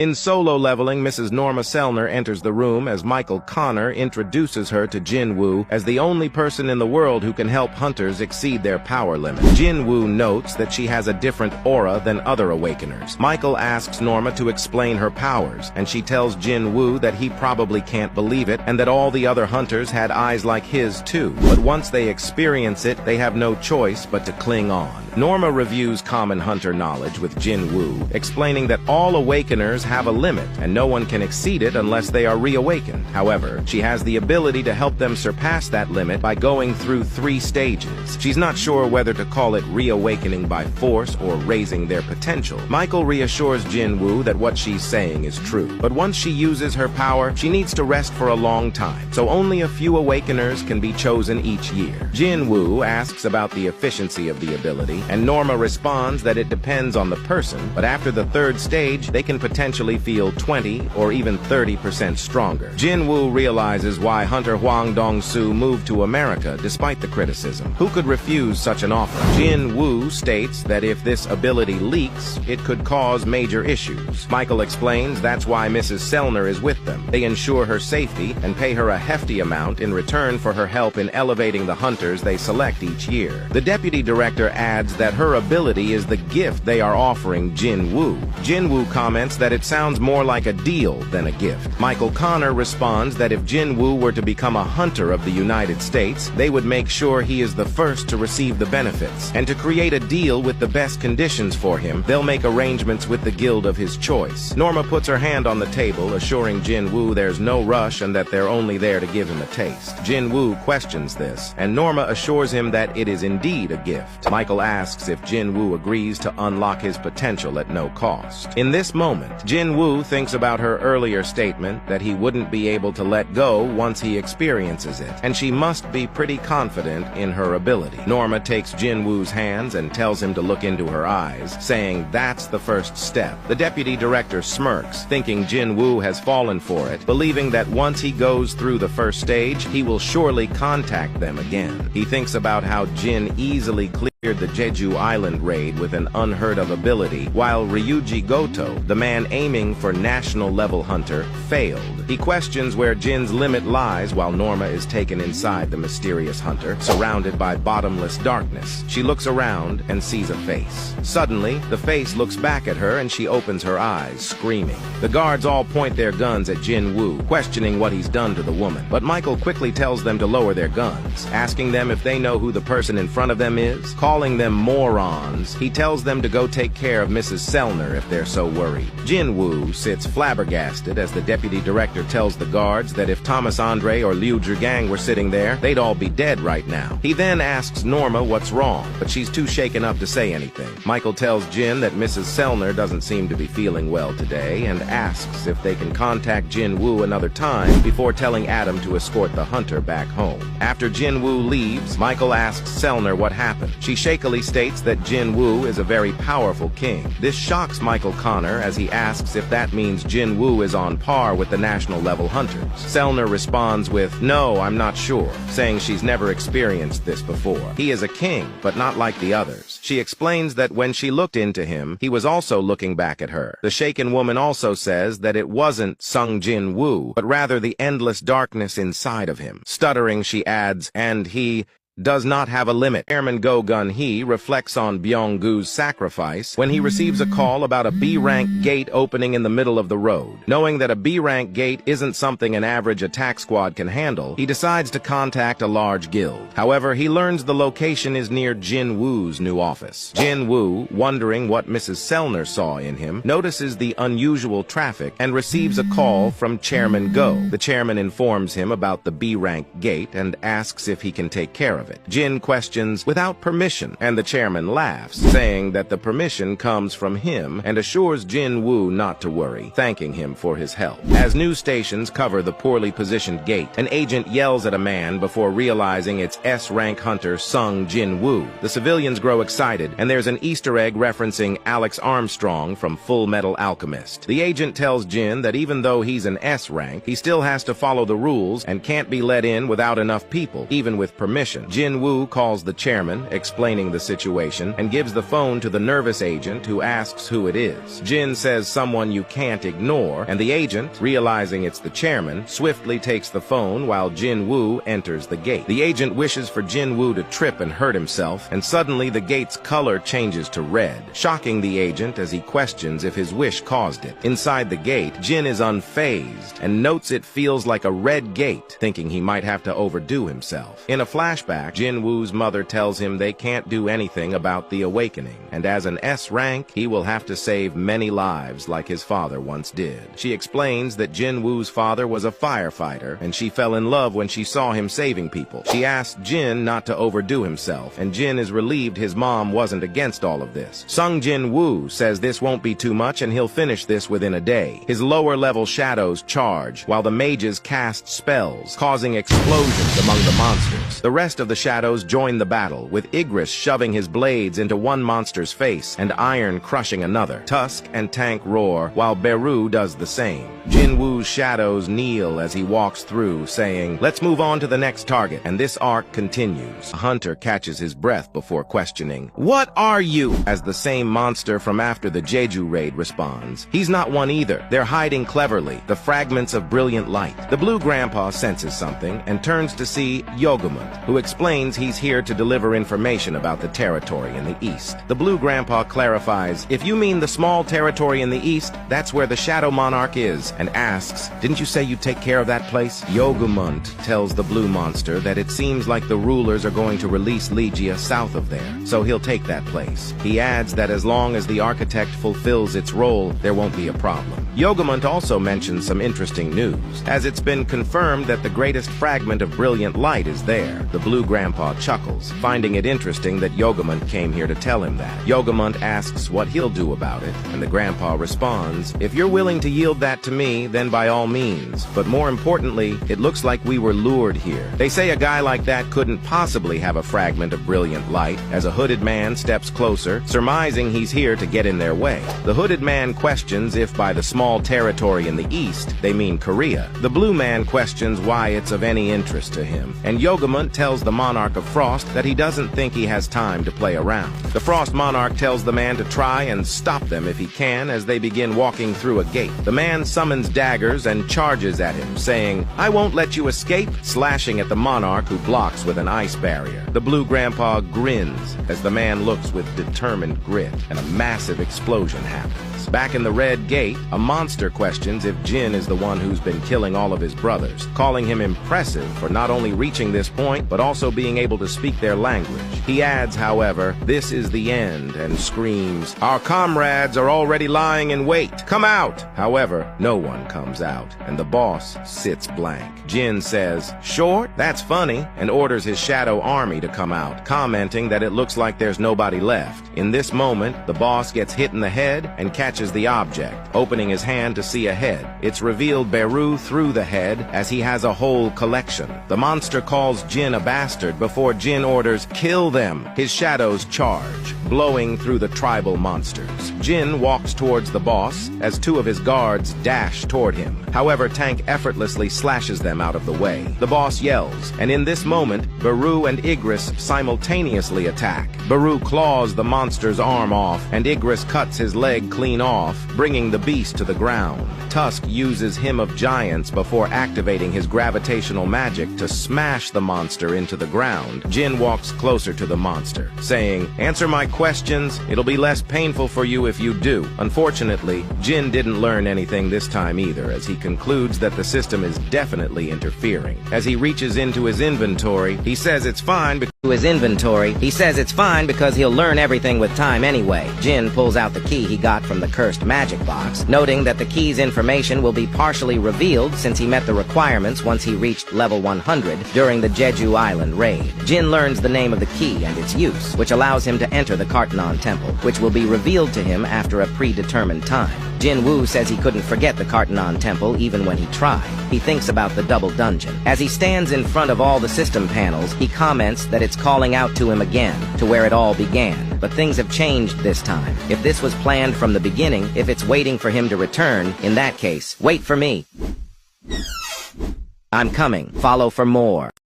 In solo leveling, Mrs. Norma Selner enters the room as Michael Connor introduces her to Jin Woo as the only person in the world who can help hunters exceed their power limit. Jin Woo notes that she has a different aura than other awakeners. Michael asks Norma to explain her powers, and she tells Jin Woo that he probably can't believe it and that all the other hunters had eyes like his too. But once they experience it, they have no choice but to cling on. Norma reviews common hunter knowledge with Jin Woo, explaining that all awakeners have a limit, and no one can exceed it unless they are reawakened. However, she has the ability to help them surpass that limit by going through 3 stages. She's not sure whether to call it reawakening by force or raising their potential. Michael reassures Jin Woo that what she's saying is true, but once she uses her power, she needs to rest for a long time, so only a few awakeners can be chosen each year. Jin Woo asks about the efficiency of the ability, and Norma responds that it depends on the person, but after the 3rd stage, they can potentially feel 20 or even 30% stronger. Jin Woo realizes why Hunter Huang Dong-soo moved to America despite the criticism. Who could refuse such an offer? Jin Woo states that if this ability leaks, it could cause major issues. Michael explains that's why Mrs. Selner is with them. They ensure her safety and pay her a hefty amount in return for her help in elevating the hunters they select each year. The deputy director adds that her ability is the gift they are offering Jin Woo. Jin Woo comments that it sounds more like a deal than a gift. Michael Connor responds that if Jin Woo were to become a hunter of the United States, they would make sure he is the first to receive the benefits. And to create a deal with the best conditions for him, they'll make arrangements with the guild of his choice. Norma puts her hand on the table, assuring Jin Woo there's no rush and that they're only there to give him a taste. Jin Woo questions this, and Norma assures him that it is indeed a gift. Michael asks if Jin Woo agrees to unlock his potential at no cost. In this moment, Jin Woo thinks about her earlier statement that he wouldn't be able to let go once he experiences it, and she must be pretty confident in her ability. Norma takes Jin Woo's hands and tells him to look into her eyes, saying that's the first step. The deputy director smirks, thinking Jin Woo has fallen for it, believing that once he goes through the 1st stage, he will surely contact them again. He thinks about how Jin easily cleared the Jeju Island raid with an unheard-of ability, while Ryuji Goto, the man aiming for national-level hunter, failed. He questions where Jin's limit lies while Norma is taken inside the mysterious hunter, surrounded by bottomless darkness. She looks around and sees a face. Suddenly, the face looks back at her and she opens her eyes, screaming. The guards all point their guns at Jin Woo, questioning what he's done to the woman, but Michael quickly tells them to lower their guns, asking them if they know who the person in front of them is. Calling them morons, he tells them to go take care of Mrs. Selner if they're so worried. Jin Woo sits flabbergasted as the deputy director tells the guards that if Thomas Andre or Liu Zhigang were sitting there, they'd all be dead right now. He then asks Norma what's wrong, but she's too shaken up to say anything. Michael tells Jin that Mrs. Selner doesn't seem to be feeling well today and asks if they can contact Jin Woo another time before telling Adam to escort the hunter back home. After Jin Woo leaves, Michael asks Selner what happened. She shakily states that Jin Woo is a very powerful king. This shocks Michael Connor as he asks if that means Jin Woo is on par with the national-level hunters. Selner responds with, "No, I'm not sure," saying she's never experienced this before. He is a king, but not like the others. She explains that when she looked into him, he was also looking back at her. The shaken woman also says that it wasn't Sung Jin Woo, but rather the endless darkness inside of him. Stuttering, she adds, "And he does not have a limit." Chairman Go Gun-hee reflects on Byung-gu's sacrifice when he receives a call about a B-rank gate opening in the middle of the road. Knowing that a B-rank gate isn't something an average attack squad can handle, he decides to contact a large guild. However, he learns the location is near Jin Woo's new office. Jin Woo, wondering what Mrs. Selner saw in him, notices the unusual traffic and receives a call from Chairman Go. The chairman informs him about the B-rank gate and asks if he can take care of it. Jin questions without permission, and the chairman laughs, saying that the permission comes from him and assures Jin Woo not to worry, thanking him for his help. As news stations cover the poorly positioned gate, an agent yells at a man before realizing it's S-rank hunter Sung Jin Woo. The civilians grow excited, and there's an Easter egg referencing Alex Armstrong from Full Metal Alchemist. The agent tells Jin that even though he's an S rank, he still has to follow the rules and can't be let in without enough people, even with permission. Jin Woo calls the chairman, explaining the situation, and gives the phone to the nervous agent who asks who it is. Jin says someone you can't ignore, and the agent, realizing it's the chairman, swiftly takes the phone while Jin Woo enters the gate. The agent wishes for Jin Woo to trip and hurt himself, and suddenly the gate's color changes to red, shocking the agent as he questions if his wish caused it. Inside the gate, Jin is unfazed and notes it feels like a red gate, thinking he might have to overdo himself. In a flashback, Jin Woo's mother tells him they can't do anything about the awakening, and as an S rank, he will have to save many lives like his father once did. She explains that Jin Woo's father was a firefighter, and she fell in love when she saw him saving people. She asked Jin not to overdo himself, and Jin is relieved his mom wasn't against all of this. Sung Jin Woo says this won't be too much and he'll finish this within a day. His lower-level shadows charge, while the mages cast spells, causing explosions among the monsters. The rest of the shadows join the battle, with Igris shoving his blades into one monster's face and Iron crushing another. Tusk and Tank roar, while Beru does the same. Jin Woo's shadows kneel as he walks through, saying, "Let's move on to the next target," and this arc continues. A hunter catches his breath before questioning, "What are you?" as the same monster from after the Jeju raid responds. He's not one either. They're hiding cleverly, the fragments of brilliant light. The blue grandpa senses something and turns to see Yogamund, who explains he's here to deliver information about the territory in the east. The blue grandpa clarifies, "If you mean the small territory in the east, that's where the Shadow Monarch is," and asks, "Didn't you say you'd take care of that place?" Yogamund tells the blue monster that it seems like the rulers are going to release Legia south of there, so he'll take that place. He adds that as long as the architect fulfills its role, there won't be a problem. Yogamund also mentions some interesting news, as it's been confirmed that the greatest fragment of brilliant light is there. The blue grandpa chuckles, finding it interesting that Yogamund came here to tell him that. Yogamund asks what he'll do about it, and the grandpa responds, "If you're willing to yield that to me, then by all means. But more importantly, it looks like we were lured here. They say a guy like that couldn't possibly have a fragment of brilliant light," as a hooded man steps closer, surmising he's here to get in their way. The hooded man questions if by the small territory in the east, they mean Korea. The blue man questions why it's of any interest to him, and Yogamund tells the Monarch of Frost that he doesn't think he has time to play around. The Frost Monarch tells the man to try and stop them if he can as they begin walking through a gate. The man summons daggers and charges at him, saying, "I won't let you escape," slashing at the Monarch, who blocks with an ice barrier. The blue grandpa grins as the man looks with determined grit, and a massive explosion happens. Back in the red gate, a monster questions if Jin is the one who's been killing all of his brothers, calling him impressive for not only reaching this point, but also being able to speak their language. He adds, however, this is the end, and screams, "Our comrades are already lying in wait. Come out!" However, no one comes out, and the boss sits blank. Jin says, "Short? That's funny," and orders his shadow army to come out, commenting that it looks like there's nobody left. In this moment, the boss gets hit in the head and catches the object, opening his hand to see a head. It's revealed Beru through the head, as he has a whole collection. The monster calls Jin a bastard before Jin orders, "Kill them!" His shadows charge, blowing through the tribal monsters. Jin walks towards the boss as two of his guards dash toward him. However, Tank effortlessly slashes them out of the way. The boss yells, and in this moment, Beru and Igris simultaneously attack. Beru claws the monster's arm off, and Igris cuts his leg clean off, bringing the beast to the ground. Tusk uses Hymn of Giants before activating his gravitational magic to smash the monster into the ground. Jin walks closer to the monster, saying, "Answer my questions. It'll be less painful for you if you do." Unfortunately, Jin didn't learn anything this time either, as he concludes that the system is definitely interfering. As he reaches into his inventory, he says it's fine because he'll learn everything with time anyway. Jin pulls out the key he got from the cursed magic box, noting that the key's information will be partially revealed since he met the requirements once he reached level 100 during the Jeju Island raid. Jin learns the name of the key and its use, which allows him to enter the Kartanon Temple, which will be revealed to him after a predetermined time. Jin Woo says he couldn't forget the Kartanon Temple even when he tried. He thinks about the double dungeon. As he stands in front of all the system panels, he comments that it's calling out to him again, to where it all began. But things have changed this time. If this was planned from the beginning, if it's waiting for him to return, in that case, wait for me. I'm coming. Follow for more.